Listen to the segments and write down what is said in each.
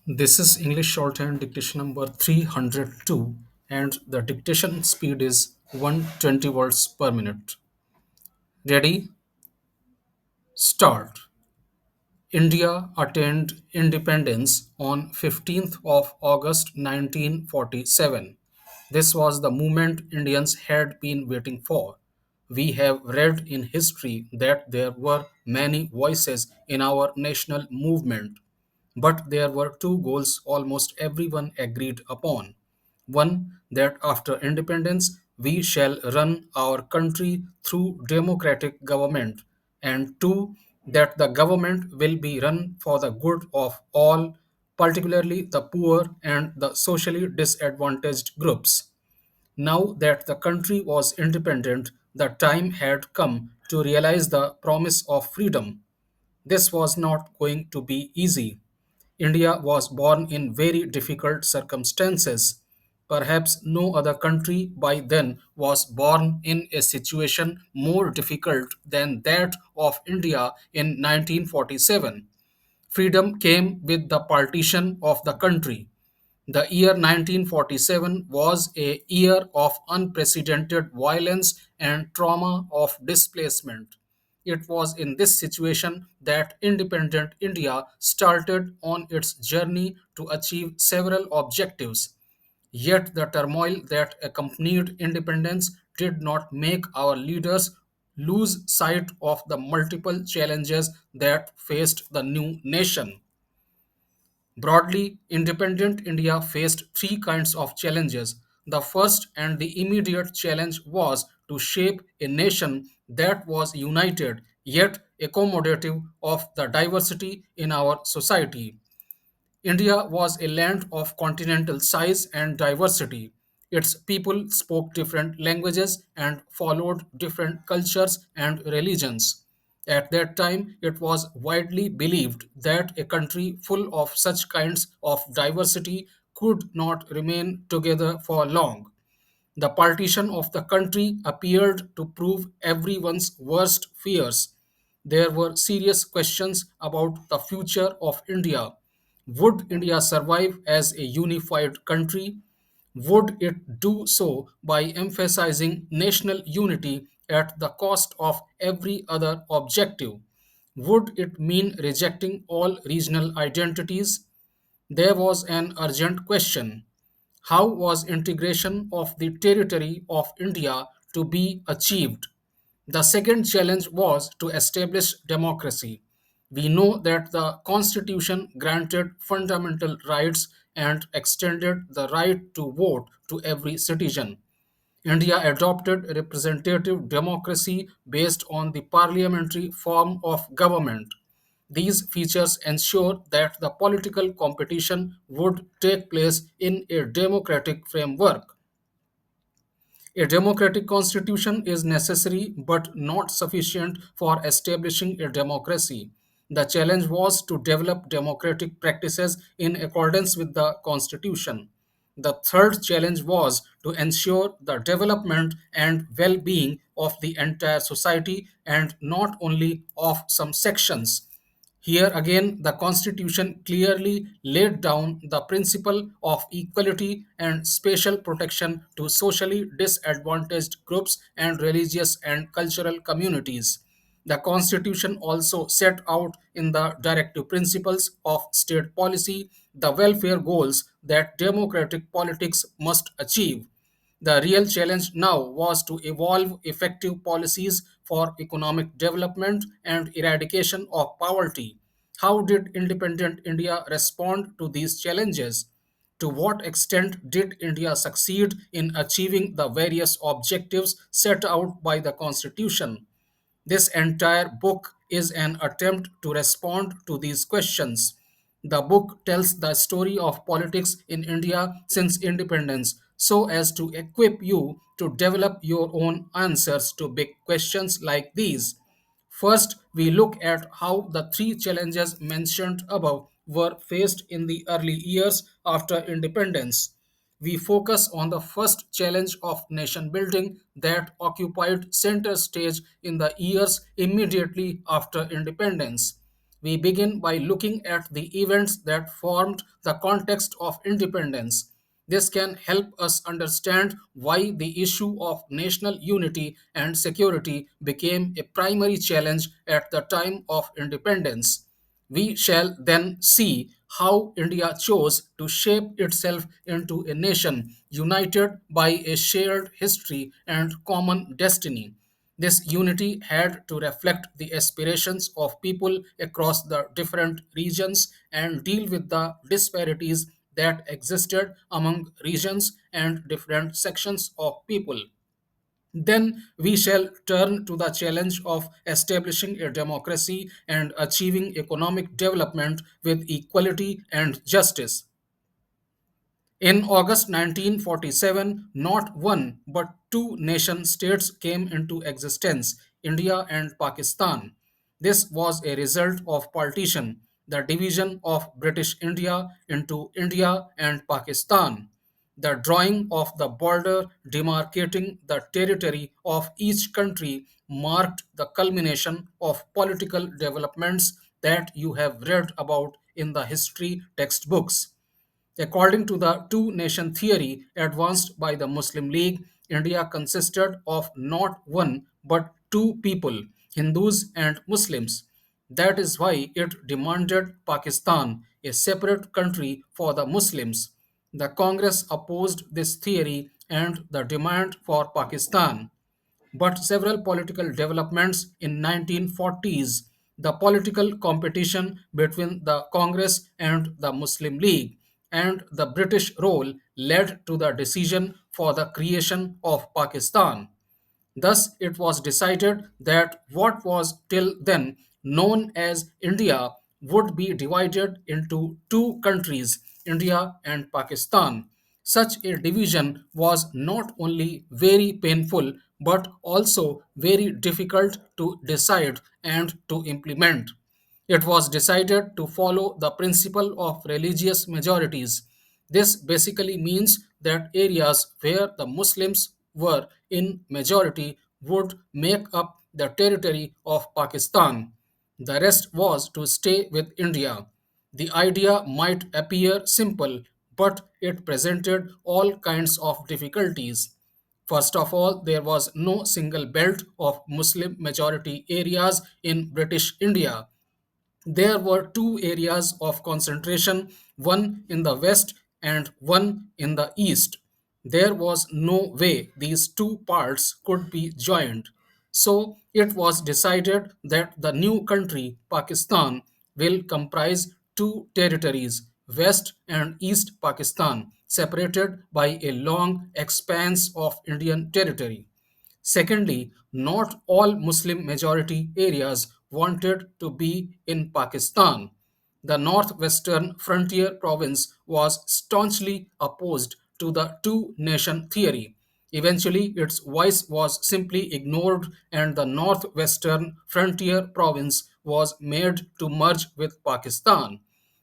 This is English Shorthand dictation number 302, and the dictation speed is 120 words per minute. Ready? Start. India attained independence on 15th of August 1947. This was the moment Indians had been waiting for. We have read in history that there were many voices in our national movement, but there were two goals almost everyone agreed upon. One, that after independence we shall run our country through democratic government, and two, that the government will be run for the good of all, particularly the poor and the socially disadvantaged groups. Now that the country was independent, the time had come to realize the promise of freedom. This was not going to be easy. India was born in very difficult circumstances. Perhaps no other country by then was born in a situation more difficult than that of India in 1947. Freedom came with the partition of the country. The year 1947 was a year of unprecedented violence and trauma of displacement. It was in this situation that independent India started on its journey to achieve several objectives. Yet the turmoil that accompanied independence did not make our leaders lose sight of the multiple challenges that faced the new nation. Broadly, independent India faced three kinds of challenges. The first and the immediate challenge was to shape a nation that was united yet accommodative of the diversity in our society. India was a land of continental size and diversity. Its people spoke different languages and followed different cultures and religions. At that time, it was widely believed that a country full of such kinds of diversity could not remain together for long. The partition of the country appeared to prove everyone's worst fears. There were serious questions about the future of India. Would India survive as a unified country? Would it do so by emphasizing national unity at the cost of every other objective? Would it mean rejecting all regional identities? There was an urgent question: how was integration of the territory of India to be achieved? The second challenge was to establish democracy. We know that the Constitution granted fundamental rights and extended the right to vote to every citizen. India adopted representative democracy based on the parliamentary form of government. These features ensure that the political competition would take place in a democratic framework. A democratic constitution is necessary but not sufficient for establishing a democracy. The challenge was to develop democratic practices in accordance with the constitution. The third challenge was to ensure the development and well being of the entire society and not only of some sections. Here again, the Constitution clearly laid down the principle of equality and special protection to socially disadvantaged groups and religious and cultural communities. The Constitution also set out in the directive principles of state policy the welfare goals that democratic politics must achieve. The real challenge now was to evolve effective policies for economic development and eradication of poverty. How did independent India respond to these challenges? To what extent did India succeed in achieving the various objectives set out by the Constitution? This entire book is an attempt to respond to these questions. The book tells the story of politics in India since independence so as to equip you to develop your own answers to big questions like these. First, we look at how the three challenges mentioned above were faced in the early years after independence. We focus on the first challenge of nation building that occupied center stage in the years immediately after independence. We begin by looking at the events that formed the context of independence. This can help us understand why the issue of national unity and security became a primary challenge at the time of independence. We shall then see how India chose to shape itself into a nation united by a shared history and common destiny. This unity had to reflect the aspirations of people across the different regions and deal with the disparities that existed among regions and different sections of people. Then we shall turn to the challenge of establishing a democracy and achieving economic development with equality and justice. In August 1947, not one but two nation states came into existence, India and Pakistan. This was a result of partition, the division of British India into India and Pakistan. The drawing of the border demarcating the territory of each country marked the culmination of political developments that you have read about in the history textbooks. According to the two nation theory advanced by the Muslim League, India consisted of not one but two people, Hindus and Muslims. That is why it demanded Pakistan, a separate country for the Muslims. The Congress opposed this theory and the demand for Pakistan. But several political developments in 1940s, the political competition between the Congress and the Muslim League, and the British role led to the decision for the creation of Pakistan. Thus, it was decided that what was till then known as India would be divided into two countries, India and Pakistan. Such a division was not only very painful but also very difficult to decide and to implement. It was decided to follow the principle of religious majorities. This basically means that areas where the Muslims were in majority would make up the territory of Pakistan. The rest was to stay with India. The idea might appear simple, but it presented all kinds of difficulties. First of all, there was no single belt of Muslim majority areas in British India. There were two areas of concentration, one in the west and one in the east. There was no way these two parts could be joined. So it was decided that the new country, Pakistan, will comprise two territories, West and East Pakistan, separated by a long expanse of Indian territory. Secondly, not all Muslim majority areas wanted to be in Pakistan. The northwestern frontier province was staunchly opposed to the two nation theory. Eventually, its voice was simply ignored, and the northwestern frontier province was made to merge with Pakistan.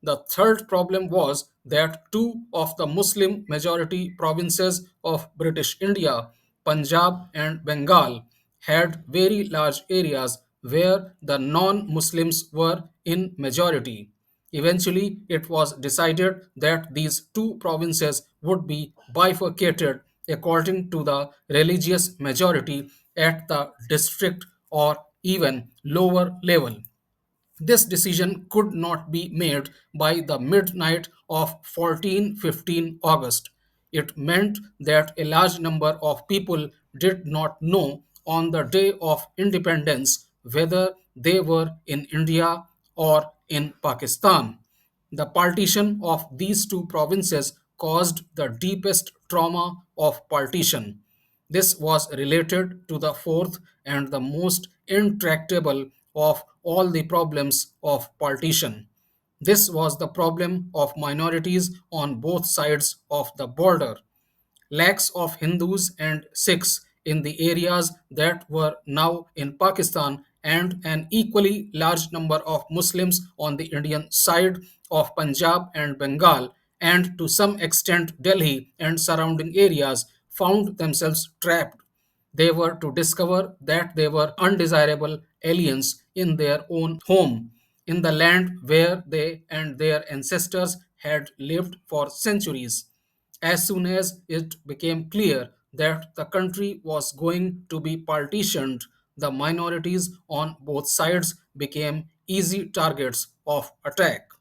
The third problem was that two of the Muslim majority provinces of British India, Punjab and Bengal, had very large areas where the non Muslims were in majority. Eventually, it was decided that these two provinces would be bifurcated according to the religious majority at the district or even lower level. This decision could not be made by the midnight of 14-15 August. It meant that a large number of people did not know on the day of independence whether they were in India or in Pakistan. The partition of these two provinces caused the deepest trauma of partition. This was related to the fourth and the most intractable of all the problems of partition. This was the problem of minorities on both sides of the border. Lakhs of Hindus and Sikhs in the areas that were now in Pakistan, and an equally large number of Muslims on the Indian side of Punjab and Bengal, and to some extent Delhi and surrounding areas, found themselves trapped. They were to discover that they were undesirable aliens in their own home. in the land where they and their ancestors had lived for centuries. As soon as it became clear that the country was going to be partitioned, the minorities on both sides became easy targets of attack.